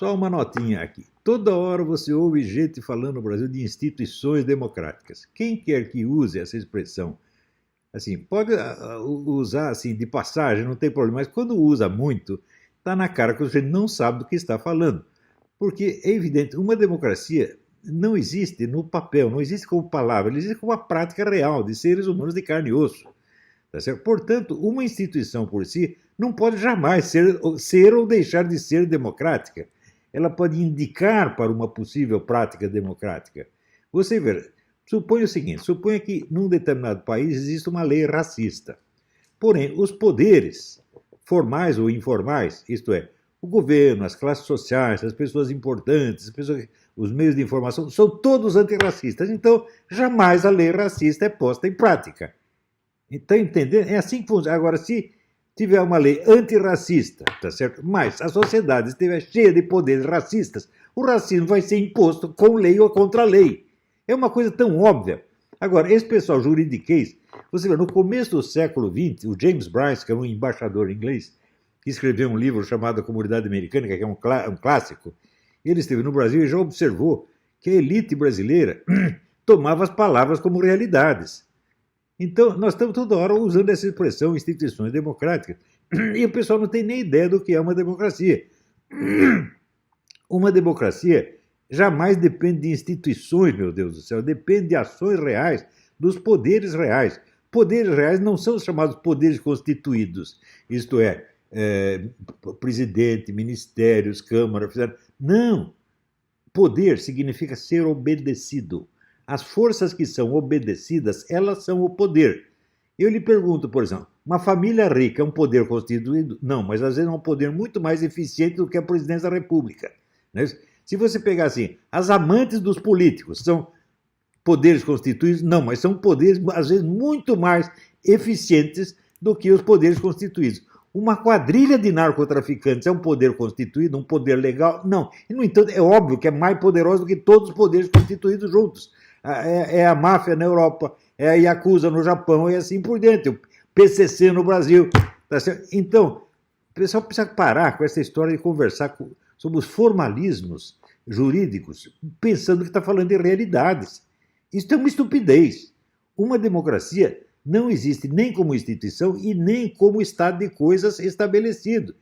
Só uma notinha aqui. Toda hora você ouve gente falando no Brasil de instituições democráticas. Quem quer que use essa expressão, assim, pode usar assim de passagem, não tem problema, mas quando usa muito, está na cara que você não sabe do que está falando. Porque é evidente, uma democracia não existe no papel, não existe como palavra, ela existe como uma prática real de seres humanos de carne e osso. Tá certo? Portanto, uma instituição por si não pode jamais ser ou deixar de ser democrática. Ela pode indicar para uma possível prática democrática. Você vê, suponha o seguinte, suponha que num determinado país existe uma lei racista. Porém, os poderes, formais ou informais, isto é, o governo, as classes sociais, as pessoas importantes, os meios de informação, são todos antirracistas. Então, jamais a lei racista é posta em prática. Então, entendendo? É assim que funciona. Agora, se tiver uma lei antirracista, tá certo? Mas a sociedade estiver cheia de poderes racistas, o racismo vai ser imposto com lei ou contra lei. É uma coisa tão óbvia. Agora, esse pessoal juridiquês, você vê, no começo do século XX, o James Bryce, que é um embaixador inglês, que escreveu um livro chamado A Comunidade Americana, que é um clássico, ele esteve no Brasil e já observou que a elite brasileira tomava as palavras como realidades. Então, nós estamos toda hora usando essa expressão instituições democráticas, e o pessoal não tem nem ideia do que é uma democracia. Uma democracia jamais depende de instituições, meu Deus do céu, depende de ações reais, dos poderes reais. Poderes reais não são os chamados poderes constituídos, isto é, presidente, ministérios, câmara, não. Poder significa ser obedecido. As forças que são obedecidas, elas são o poder. Eu lhe pergunto, por exemplo, uma família rica é um poder constituído? Não, mas às vezes é um poder muito mais eficiente do que a presidência da República. Né? Se você pegar assim, as amantes dos políticos são poderes constituídos? Não, mas são poderes, às vezes, muito mais eficientes do que os poderes constituídos. Uma quadrilha de narcotraficantes é um poder constituído, um poder legal? Não. E, no entanto, é óbvio que é mais poderoso do que todos os poderes constituídos juntos. É a máfia na Europa, é a Yakuza no Japão e assim por diante. O PCC no Brasil. Tá certo? Então, o pessoal precisa parar com essa história de conversar sobre os formalismos jurídicos, pensando que está falando de realidades. Isso é uma estupidez. Uma democracia não existe nem como instituição e nem como estado de coisas estabelecido.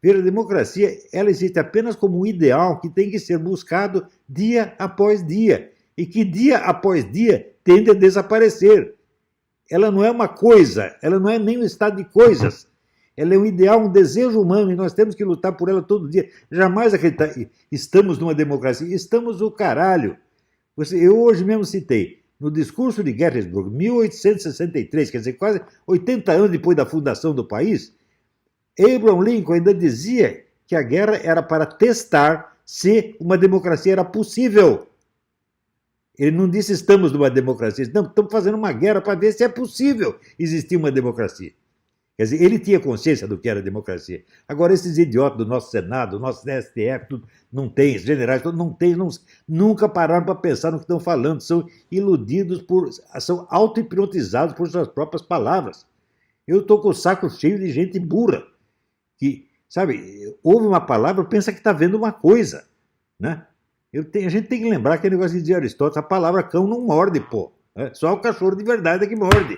Veja, a democracia ela existe apenas como um ideal que tem que ser buscado dia após dia e que dia após dia tende a desaparecer. Ela não é uma coisa, ela não é nem um estado de coisas. Ela é um ideal, um desejo humano e nós temos que lutar por ela todo dia. Jamais acreditar, estamos numa democracia, estamos o caralho. Eu hoje mesmo citei, no discurso de Gettysburg, 1863, quer dizer, quase 80 anos depois da fundação do país, Abraham Lincoln ainda dizia que a guerra era para testar se uma democracia era possível. Ele não disse estamos numa democracia, não, estamos fazendo uma guerra para ver se é possível existir uma democracia. Quer dizer, ele tinha consciência do que era democracia. Agora, esses idiotas do nosso Senado, do nosso STF, tudo, não tem, generais, não tem, nunca pararam para pensar no que estão falando, são iludidos, são auto-hipnotizados por suas próprias palavras. Eu estou com o saco cheio de gente burra, que, sabe, ouve uma palavra, pensa que está vendo uma coisa, né? A gente tem que lembrar que é negócio de Aristóteles, a palavra cão não morde, pô. Só o cachorro de verdade é que morde.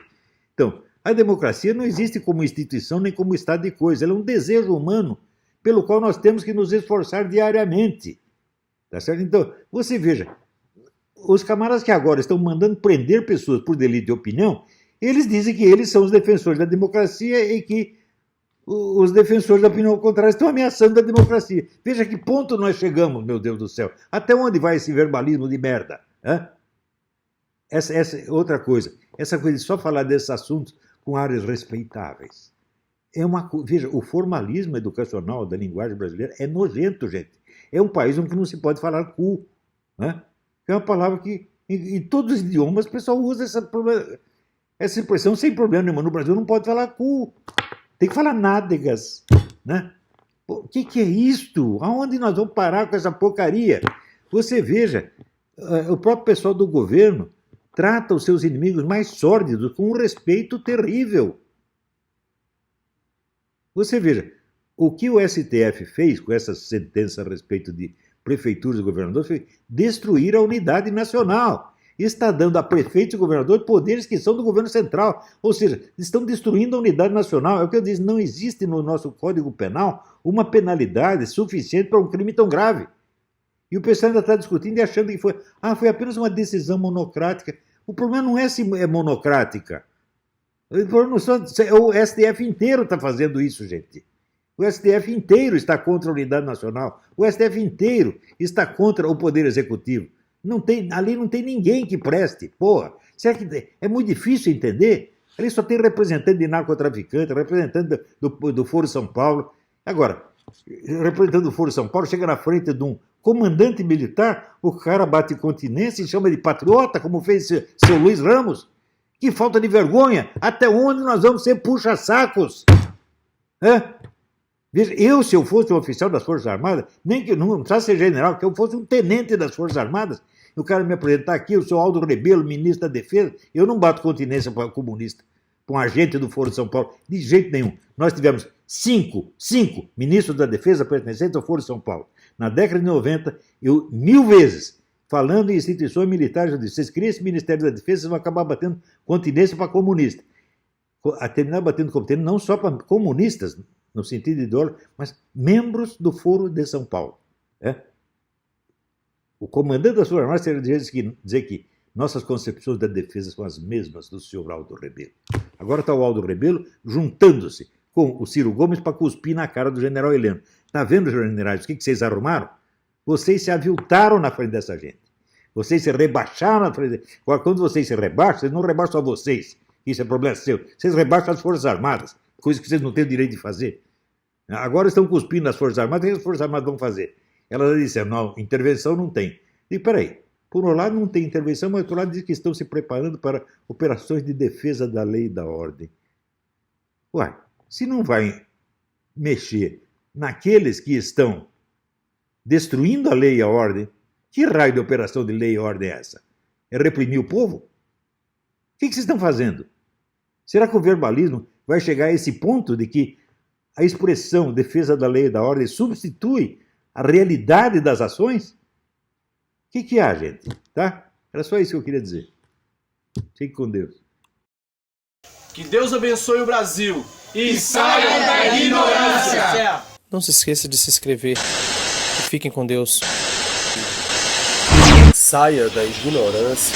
Então, a democracia não existe como instituição nem como estado de coisa. Ela é um desejo humano pelo qual nós temos que nos esforçar diariamente. Tá certo? Então, você veja, os camaradas que agora estão mandando prender pessoas por delito de opinião, eles dizem que eles são os defensores da democracia e que os defensores da opinião contrária estão ameaçando a democracia. Veja que ponto nós chegamos, meu Deus do céu. Até onde vai esse verbalismo de merda? Essa outra coisa. Essa coisa de só falar desses assuntos com áreas respeitáveis. Veja, o formalismo educacional da linguagem brasileira é nojento, gente. É um país onde não se pode falar cu. Né? É uma palavra que, em todos os idiomas, o pessoal usa essa expressão sem problema nenhum. No Brasil não pode falar cu. Tem que falar nádegas. Né? O que é isto? Aonde nós vamos parar com essa porcaria? Você veja, o próprio pessoal do governo trata os seus inimigos mais sórdidos com um respeito terrível. Você veja, O que o STF fez com essa sentença a respeito de prefeituras e governadores foi destruir a unidade nacional. Está dando a prefeitos e governadores poderes que são do governo central. Ou seja, estão destruindo a unidade nacional. É o que eu disse, não existe no nosso Código Penal uma penalidade suficiente para um crime tão grave. E o pessoal ainda está discutindo e achando que foi apenas uma decisão monocrática. O problema não é se é monocrática. O STF inteiro está fazendo isso, gente. O STF inteiro está contra a unidade nacional. O STF inteiro está contra o Poder Executivo. Ali não tem ninguém que preste. Porra, será que é muito difícil entender? Ali só tem representante de narcotraficante, representante do Foro São Paulo. Agora, representante do Foro São Paulo chega na frente de um comandante militar, o cara bate continência e chama de patriota, como fez seu Luiz Ramos. Que falta de vergonha! Até onde nós vamos ser puxa-sacos? Veja, se eu fosse um oficial das Forças Armadas, nem que não precisava ser general, que eu fosse um tenente das Forças Armadas, e o cara me apresentar aqui, eu sou Aldo Rebelo, ministro da Defesa, eu não bato continência para comunista, para um agente do Foro de São Paulo, de jeito nenhum. Nós tivemos cinco ministros da Defesa pertencentes ao Foro de São Paulo. Na década de 90, eu 1000 vezes, falando em instituições militares, eu disse, vocês criam esse Ministério da Defesa, vocês vão acabar batendo continência para comunista. A terminar batendo continência não só para comunistas, no sentido ideológico, mas membros do Foro de São Paulo. O comandante das Forças Armadas teria dizer que nossas concepções da defesa são as mesmas do senhor Aldo Rebelo. Agora está o Aldo Rebelo juntando-se com o Ciro Gomes para cuspir na cara do general Heleno. Está vendo, generais, o que vocês arrumaram? Vocês se aviltaram na frente dessa gente. Vocês se rebaixaram na frente. Agora, quando vocês se rebaixam, vocês não rebaixam só vocês. Isso é problema seu. Vocês rebaixam as Forças Armadas, coisa que vocês não têm o direito de fazer. Agora estão cuspindo nas Forças Armadas, o que as Forças Armadas vão fazer? Elas disseram, não, intervenção não tem. E peraí, por um lado não tem intervenção, mas por outro lado diz que estão se preparando para operações de defesa da lei e da ordem. Uai, se não vai mexer naqueles que estão destruindo a lei e a ordem, que raio de operação de lei e ordem é essa? É reprimir o povo? O que vocês estão fazendo? Será que o verbalismo vai chegar a esse ponto de que a expressão defesa da lei e da ordem substitui a realidade das ações? O que há, gente? Tá? Era só isso que eu queria dizer. Fique com Deus. Que Deus abençoe o Brasil e saia da ignorância. Não se esqueça de se inscrever. E fiquem com Deus. Saia da ignorância.